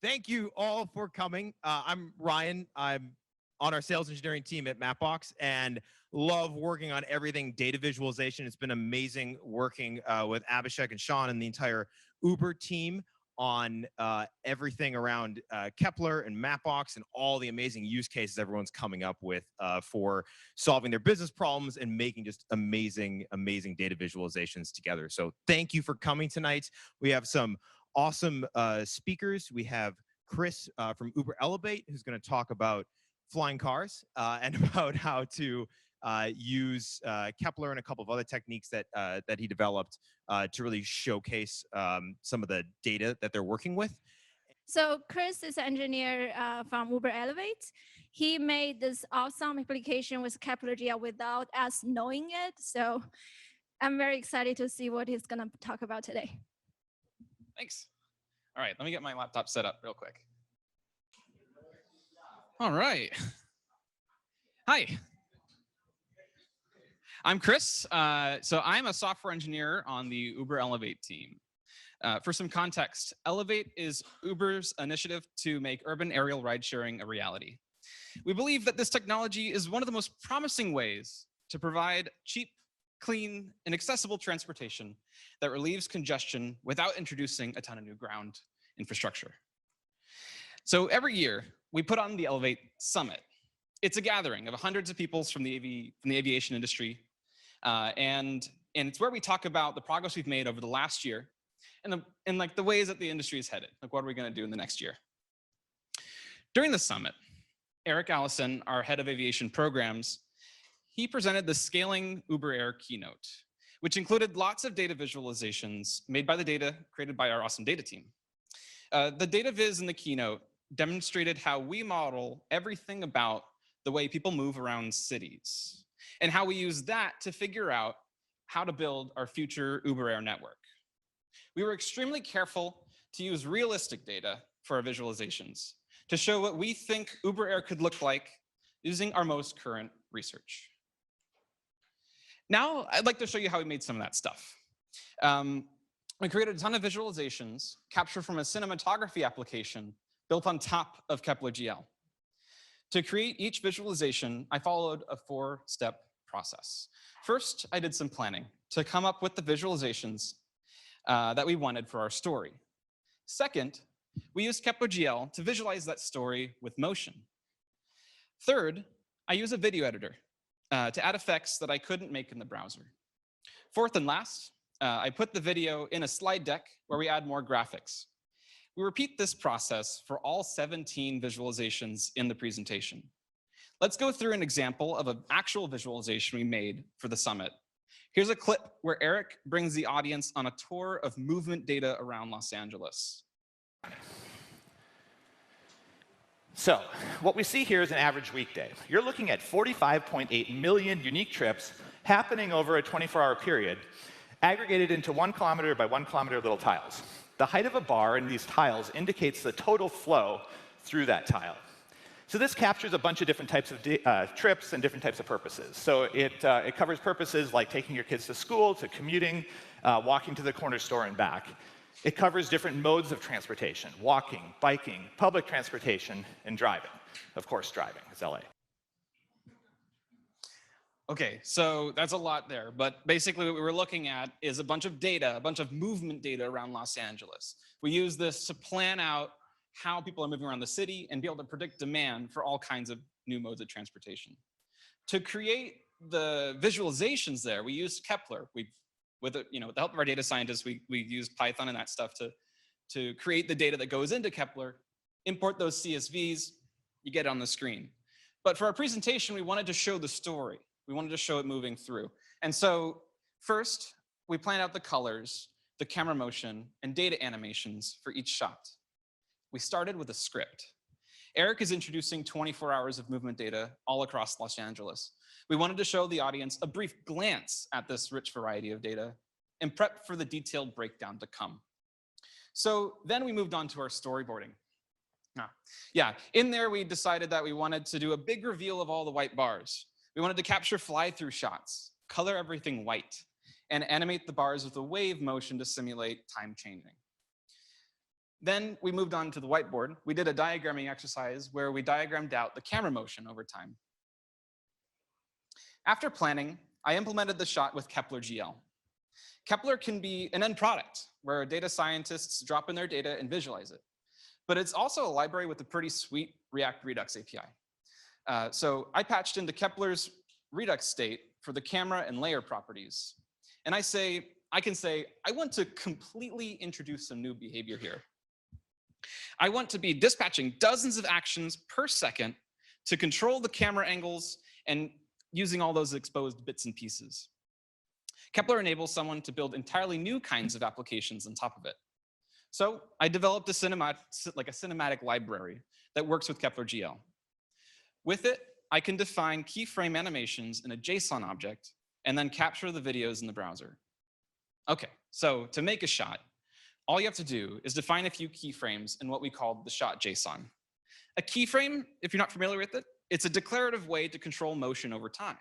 Thank you all for coming. I'm Ryan. I'm on our sales engineering team at Mapbox and love working on everything data visualization. It's been amazing working with Abhishek and Sean and the entire Uber team on everything around Kepler and Mapbox and all the amazing use cases everyone's coming up with for solving their business problems and making just amazing, amazing data visualizations together. So thank you for coming tonight. We have some awesome speakers. We have Chris from Uber Elevate, who's going to talk about flying cars and about how to use Kepler and a couple of other techniques that that he developed to really showcase some of the data that they're working with. So Chris is an engineer from Uber Elevate. He made this awesome application with Kepler.gl without us knowing it. So I'm very excited to see what he's going to talk about today. Thanks. All right, let me get my laptop set up real quick. All right. Hi. I'm Chris. So I'm a software engineer on the Uber Elevate team. For some context, Elevate is Uber's initiative to make urban aerial ride sharing a reality. We believe that this technology is one of the most promising ways to provide cheap, clean, and accessible transportation that relieves congestion without introducing a ton of new ground infrastructure. So every year, we put on the Elevate Summit. It's a gathering of hundreds of people from the aviation industry, and it's where we talk about the progress we've made over the last year and like the ways that the industry is headed. Like, what are we going to do in the next year? During the summit, Eric Allison, our head of aviation programs, he presented the Scaling Uber Air keynote, which included lots of data visualizations made by the data created by our awesome data team. The data viz in the keynote demonstrated how we model everything about the way people move around cities and how we use that to figure out how to build our future Uber Air network. We were extremely careful to use realistic data for our visualizations to show what we think Uber Air could look like using our most current research. Now, I'd like to show you how we made some of that stuff. We created a ton of visualizations captured from a cinematography application built on top of Kepler.gl. To create each visualization, I followed a 4-step process. First, I did some planning to come up with the visualizations that we wanted for our story. Second, we used Kepler.gl to visualize that story with motion. Third, I use a video editor to add effects that I couldn't make in the browser. Fourth and last, I put the video in a slide deck where we add more graphics. We repeat this process for all 17 visualizations in the presentation. Let's go through an example of an actual visualization we made for the summit. Here's a clip where Eric brings the audience on a tour of movement data around Los Angeles. So what we see here is an average weekday. You're looking at 45.8 million unique trips happening over a 24-hour period, aggregated into 1 kilometer by 1 kilometer little tiles. The height of a bar in these tiles indicates the total flow through that tile. So this captures a bunch of different types of trips and different types of purposes. So it covers purposes like taking your kids to school, to commuting, walking to the corner store and back. It covers different modes of transportation: walking, biking, public transportation, and driving. Of course, driving is LA. Okay, so that's a lot there, but basically what we were looking at is a bunch of data, a bunch of movement data around Los Angeles. We use this to plan out how people are moving around the city and be able to predict demand for all kinds of new modes of transportation. To create the visualizations there, we used Kepler. With the help of our data scientists, we used Python and that stuff to create the data that goes into Kepler, import those CSVs, you get it on the screen. But for our presentation, we wanted to show the story. We wanted to show it moving through. And so first, we planned out the colors, the camera motion, and data animations for each shot. We started with a script. Eric is introducing 24 hours of movement data all across Los Angeles. We wanted to show the audience a brief glance at this rich variety of data and prep for the detailed breakdown to come. So then we moved on to our storyboarding. In there we decided that we wanted to do a big reveal of all the white bars. We wanted to capture fly-through shots, color everything white, and animate the bars with a wave motion to simulate time changing. Then we moved on to the whiteboard. We did a diagramming exercise where we diagrammed out the camera motion over time. After planning, I implemented the shot with Kepler.gl. Kepler can be an end product where data scientists drop in their data and visualize it. But it's also a library with a pretty sweet React Redux API. So I patched into Kepler's Redux state for the camera and layer properties. And I can say, I want to completely introduce some new behavior here. I want to be dispatching dozens of actions per second to control the camera angles and using all those exposed bits and pieces. Kepler enables someone to build entirely new kinds of applications on top of it. So I developed a cinematic library that works with Kepler.gl. With it, I can define keyframe animations in a JSON object and then capture the videos in the browser. Okay, so to make a shot, all you have to do is define a few keyframes in what we call the shot JSON. A keyframe, if you're not familiar with it, it's a declarative way to control motion over time.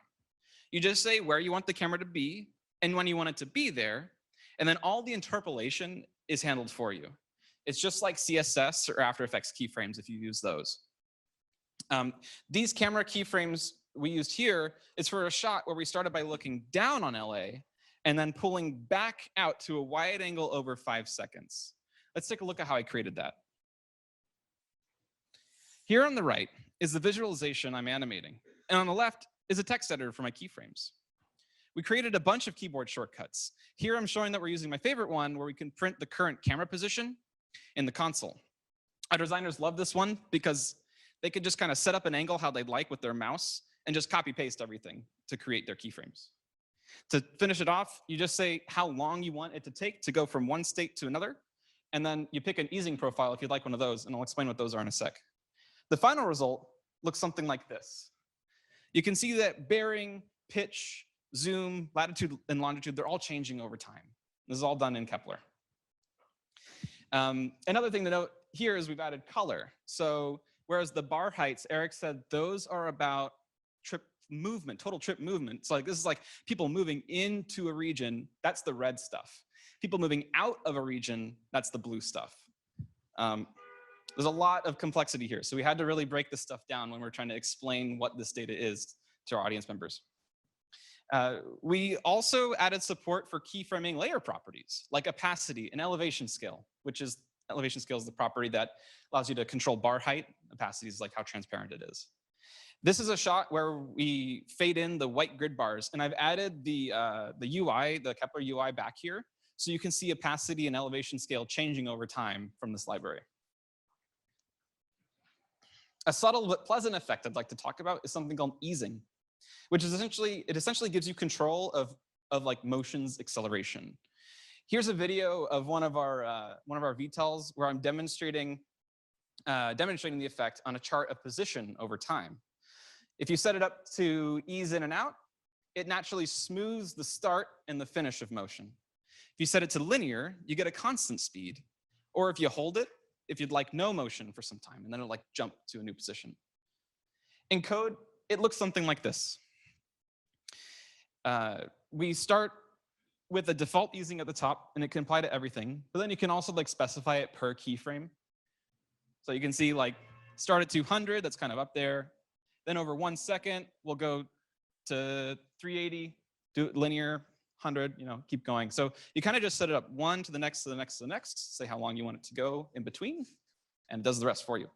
You just say where you want the camera to be and when you want it to be there, and then all the interpolation is handled for you. It's just like CSS or After Effects keyframes if you use those. These camera keyframes we used here is for a shot where we started by looking down on LA and then pulling back out to a wide angle over 5 seconds. Let's take a look at how I created that. Here on the right is the visualization I'm animating, and on the left is a text editor for my keyframes. We created a bunch of keyboard shortcuts. Here I'm showing that we're using my favorite one where we can print the current camera position in the console. Our designers love this one because they could just kind of set up an angle how they'd like with their mouse and just copy paste everything to create their keyframes. To finish it off, you just say how long you want it to take to go from one state to another, and then you pick an easing profile if you'd like one of those, and I'll explain what those are in a sec. The final result looks something like this. You can see that bearing, pitch, zoom, latitude, and longitude, they're all changing over time. This is all done in Kepler. Another thing to note here is we've added color. So whereas the bar heights, Eric said those are about trip movement, total trip movement. So like this is like people moving into a region, that's the red stuff. People moving out of a region, that's the blue stuff. There's a lot of complexity here. So we had to really break this stuff down when we're trying to explain what this data is to our audience members. We also added support for keyframing layer properties like opacity and elevation scale, which is elevation scale is the property that allows you to control bar height. Opacity is like how transparent it is. This is a shot where we fade in the white grid bars, and I've added the UI, the Kepler UI back here, so you can see opacity and elevation scale changing over time from this library. A subtle but pleasant effect I'd like to talk about is something called easing, which is essentially gives you control of like motion's acceleration. Here's a video of one of our VTOLs where I'm demonstrating the effect on a chart of position over time. If you set it up to ease in and out, it naturally smooths the start and the finish of motion. If you set it to linear, you get a constant speed. Or if you hold it, if you'd like no motion for some time, and then it'll like jump to a new position. In code, it looks something like this. We start with a default easing at the top, and it can apply to everything. But then you can also like specify it per keyframe. So you can see like start at 200, that's kind of up there. Then over 1 second, we'll go to 380, do it linear, 100, keep going. So you kind of just set it up one to the next, to the next, to the next, say how long you want it to go in between, and it does the rest for you.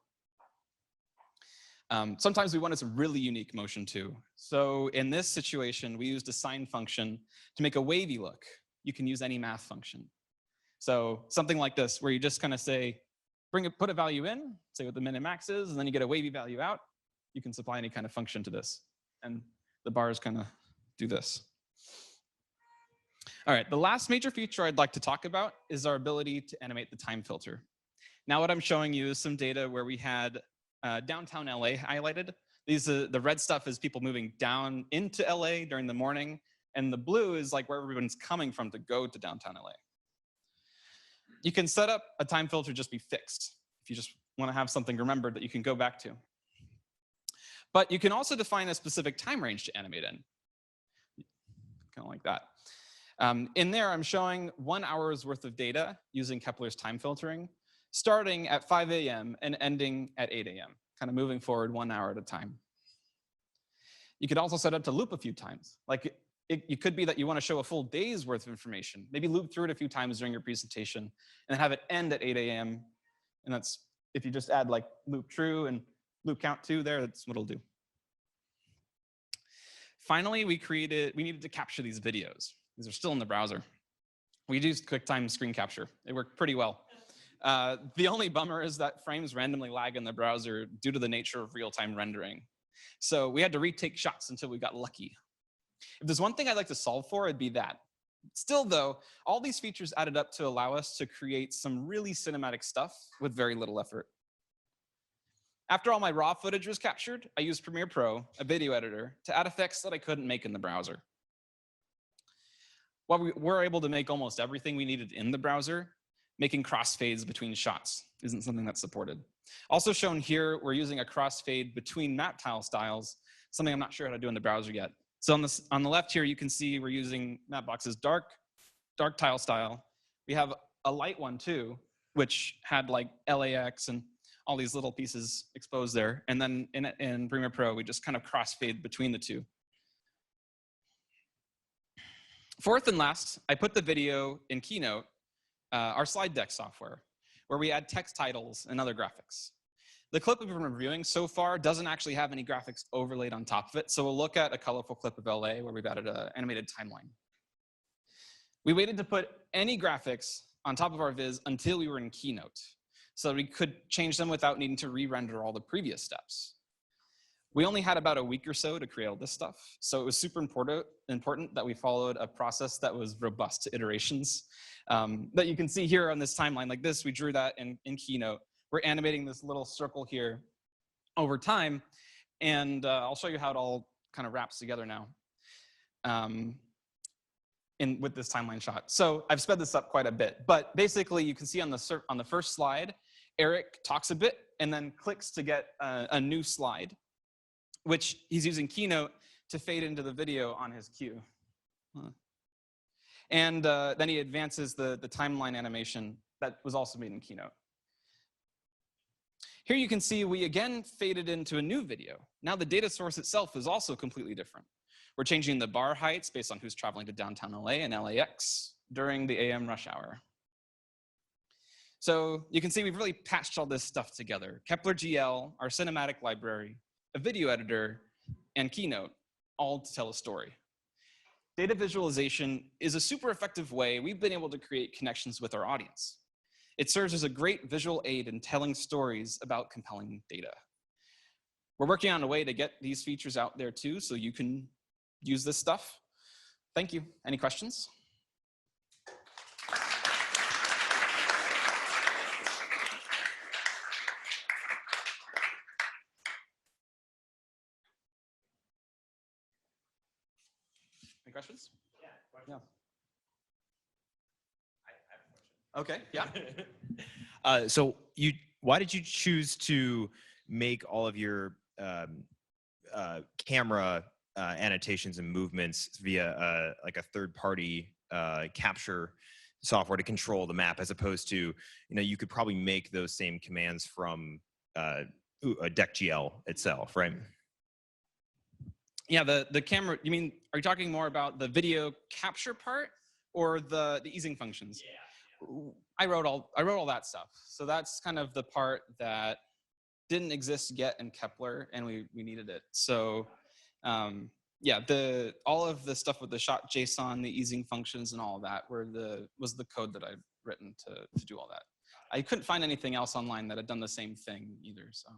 Sometimes we wanted some really unique motion too. So in this situation, we used a sine function to make a wavy look. You can use any math function. So something like this, where you just kind of say, put a value in, say what the min and max is, and then you get a wavy value out. You can supply any kind of function to this. And the bars kind of do this. All right, the last major feature I'd like to talk about is our ability to animate the time filter. Now what I'm showing you is some data where we had downtown LA highlighted. The red stuff is people moving down into LA during the morning, and the blue is like where everyone's coming from to go to downtown LA. You can set up a time filter just be fixed if you just want to have something remembered that you can go back to. But you can also define a specific time range to animate in, kind of like that. In there, I'm showing 1 hour's worth of data using Kepler's time filtering. starting at 5 a.m. and ending at 8 a.m., kind of moving forward 1 hour at a time. You could also set it to loop a few times. Like it could be that you want to show a full day's worth of information. Maybe loop through it a few times during your presentation and then have it end at 8 a.m. And that's, if you just add like loop true and loop count 2 there, that's what it'll do. Finally, we needed to capture these videos. These are still in the browser. We used QuickTime screen capture. It worked pretty well. The only bummer is that frames randomly lag in the browser due to the nature of real-time rendering. So we had to retake shots until we got lucky. If there's one thing I'd like to solve for, it'd be that. Still though, all these features added up to allow us to create some really cinematic stuff with very little effort. After all my raw footage was captured, I used Premiere Pro, a video editor, to add effects that I couldn't make in the browser. While we were able to make almost everything we needed in the browser, making crossfades between shots isn't something that's supported. Also shown here, we're using a crossfade between map tile styles, something I'm not sure how to do in the browser yet. So on the left here, you can see we're using Mapbox's dark tile style. We have a light one too, which had like LAX and all these little pieces exposed there. And then in Premiere Pro, we just kind of crossfade between the two. Fourth and last, I put the video in Keynote, our slide deck software, where we add text titles and other graphics. The clip we've been reviewing so far doesn't actually have any graphics overlaid on top of it, so we'll look at a colorful clip of LA where we've added an animated timeline. We waited to put any graphics on top of our viz until we were in Keynote, so we could change them without needing to re-render all the previous steps. We only had about a week or so to create all this stuff, so it was super important that we followed a process that was robust to iterations. That you can see here on this timeline like this, we drew that in Keynote. We're animating this little circle here over time, and I'll show you how it all kind of wraps together now with this timeline shot. So I've sped this up quite a bit, but basically you can see on the first slide, Eric talks a bit and then clicks to get a new slide, which he's using Keynote to fade into the video on his cue. And then he advances the timeline animation that was also made in Keynote. Here you can see we again faded into a new video. Now the data source itself is also completely different. We're changing the bar heights based on who's traveling to downtown LA and LAX during the AM rush hour. So you can see we've really patched all this stuff together. Kepler.gl, our cinematic library, a video editor, and Keynote, all to tell a story. Data visualization is a super effective way we've been able to create connections with our audience. It serves as a great visual aid in telling stories about compelling data. We're working on a way to get these features out there too, so you can use this stuff. Thank you. Any questions? Any questions? Yeah, question. Yeah. Okay, yeah. So why did you choose to make all of your camera annotations and movements via like a third-party capture software to control the map, as opposed to, you could probably make those same commands from Deck.gl itself, right? Yeah, the camera, are you talking more about the video capture part or the easing functions? Yeah. I wrote all that stuff. So that's kind of the part that didn't exist yet in Kepler, and we needed it. So yeah, all of the stuff with the shot JSON, the easing functions, and all of that was the code that I've written to do all that. I couldn't find anything else online that had done the same thing either. So.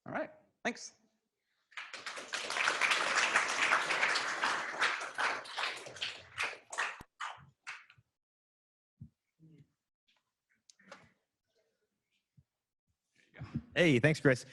All right, thanks. Hey, thanks, Chris.